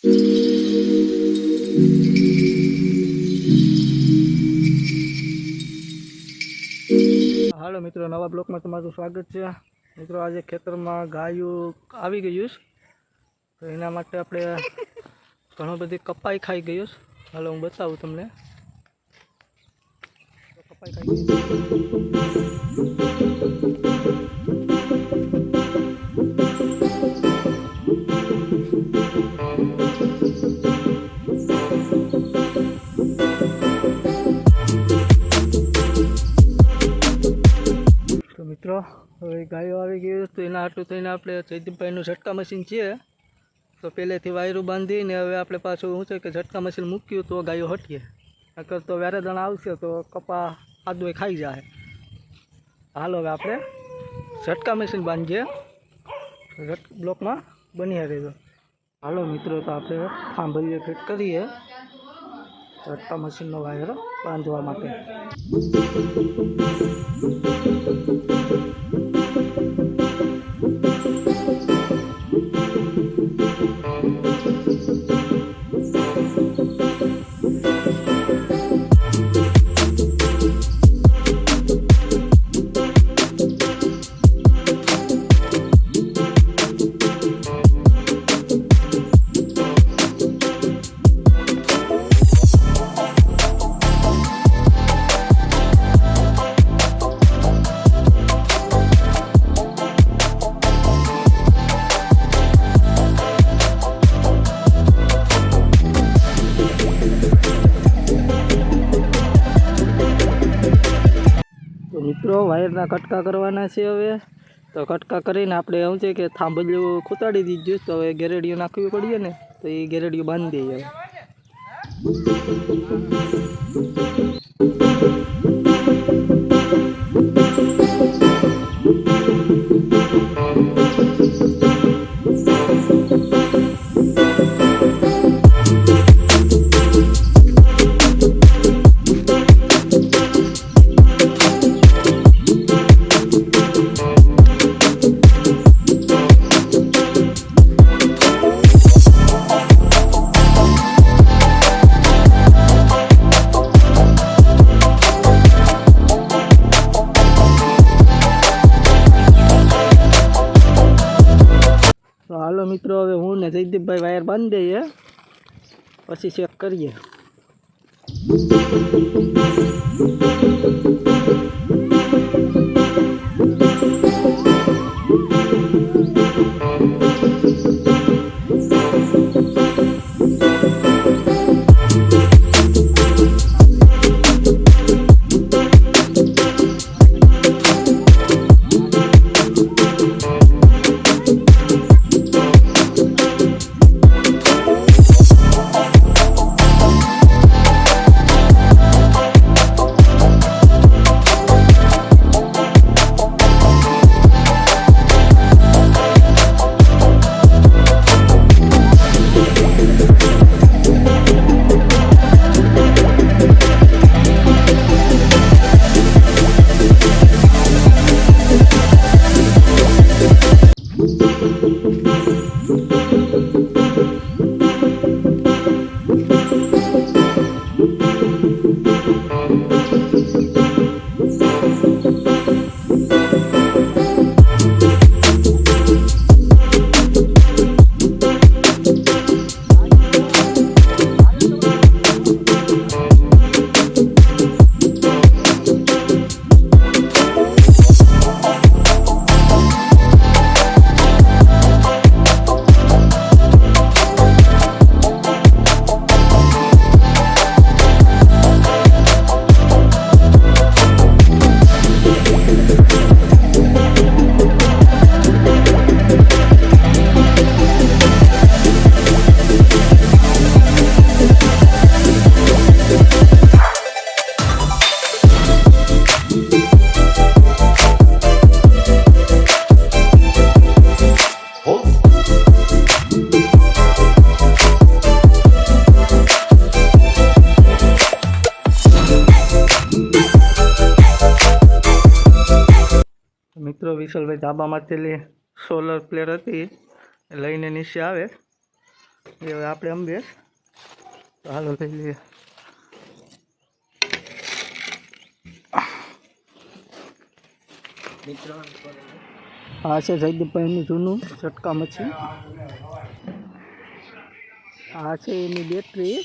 હાલો મિત્રો, નવા બ્લોકમાં તમારું સ્વાગત છે। મિત્રો આજે ખેતરમાં ગાયું આવી ગયું છે, તો એના માટે આપણે ઘણો બધી કપાઈ ખાઈ ગયું છે। હાલો હું બતાવું તમને। કપાઈ ખાઈ ગયું મિત્રો। હવે ગાયો આવી ગયું તો એના હાટું થઈને આપણે જયદીપભાઈનું ઝટકા મશીન છે, તો પહેલેથી વાયરું બાંધીને હવે આપણે પાછું શું છે કે ઝટકા મશીન મૂક્યું તો ગાયો હટીએ, નકર તો વેરેદણ આવશે તો કપા આદુય ખાઈ જાય। હાલો હવે આપણે ઝટકા મશીન બાંધીએ, બ્લોકમાં બની રહેજો। હાલો મિત્રો, તો આપણે થાંભલીએ ફિટ કરીએ ઝટકા મશીનનો વાયર બાંધવા માટે। મિત્રો વાયરના કટકા કરવાના છે હવે, તો કટકા કરીને આપણે શું છે કે થાંભલિયું ખૂતાડી દીધું, તો હવે ગેરેડીઓ નાખવી પડીએ ને, તો એ ગેરેડીઓ બાંધી દઈએ। તો હાલો મિત્રો, હવે હું ને જયદીપભાઈ વાયર બાંધી દઈએ, પછી ચેક કરીએ। મિત્રો વિશાલભાઈ ધાબામાંથી સોલર પ્લેટ હતી લઈને નીચે આવે એ હવે આપણે અંબે તો હાલો લઈ લઈએ. આ છે જયદીપભાઈનું જૂનું ઝટકા મશીન. આ છે એની બેટરી.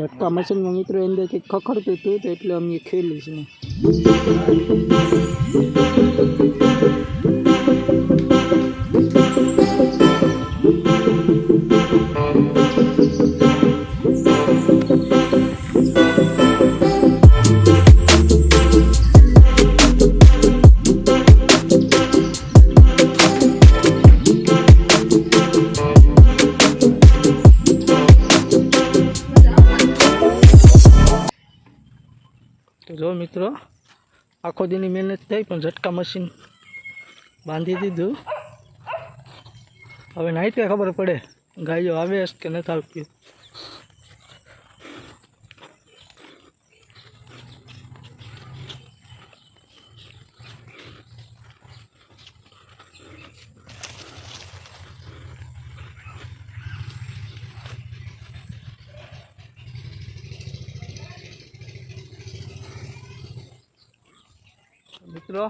ઝટકા મશીનમાં મિત્રો અંદરથી ખખડતું હતું તો એટલે અમે ખેલી છે. તો જો મિત્રો આખો દીની મહેનત થઈ પણ ઝટકા મશીન બાંધી દીધું. હવે નાઈટે ખબર પડે ગાયો આવે કે નથી આવતી. મિત્રો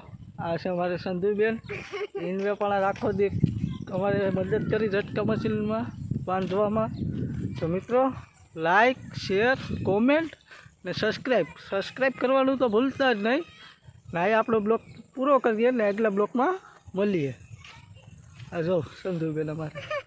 આ છે અમારે સંધુબેન. ઇનવે પણ આખો દી અમારે મદદ કરી ઝટકા મશીનમાં બાંધવામાં. તો મિત્રો લાઈક, શેર, કોમેન્ટ ને સબસ્ક્રાઈબ કરવાનું તો ભૂલતા જ નહીં. ને આ આપણો બ્લોગ પૂરો કરીએ ને આગલા બ્લોગમાં મળીએ. આ જો સંધુબેન અમારે.